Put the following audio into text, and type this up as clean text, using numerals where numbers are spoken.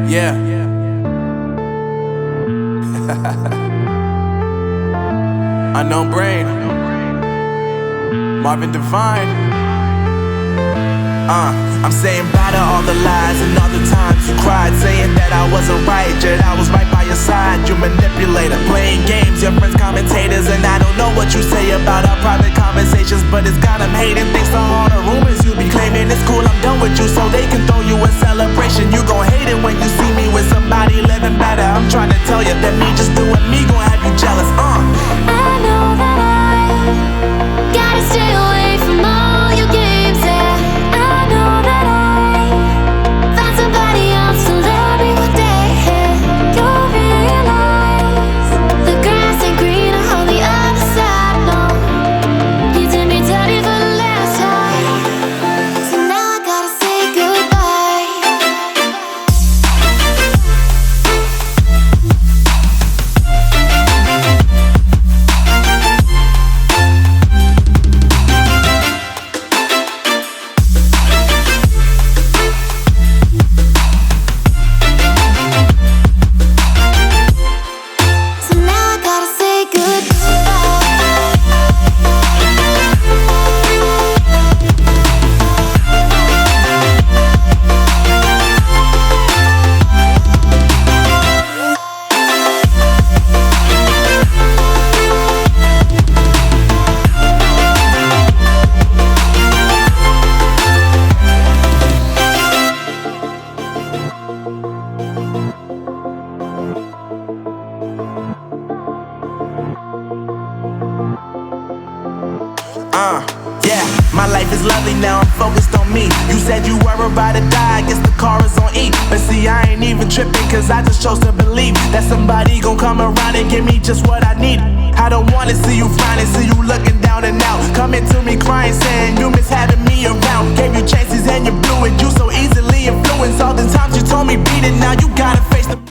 Yeah. Unknown Brain, Marvin Devine. I'm saying bye to all the lies and all the times you cried, saying that I wasn't right, yet I was right by your side. You manipulator, playing games, your friends commentators, and I don't know what you say about our private conversations, but it's got them hating. Thanks to all the rumors you be claiming. It's cool, I'm done with you, so they can throw you a celebration. You gon' hate it when you see me with somebody living better. I'm trying to tell you that me just doing me gon' have you jealous. I know that I gotta stay away from all your games, yeah. I know that I find somebody else to love me one day, yeah. You'll realize the grass ain't greener on the other side, no. You did me dirty for the last time, so now I gotta say goodbye. So now I gotta say Yeah, my life is lovely now, I'm focused on me. You said you were about to die, I guess the car is on E. But see, I ain't even tripping, cause I just chose to believe that somebody gon' come around and give me just what I need. I don't wanna see you frowning, see you looking down and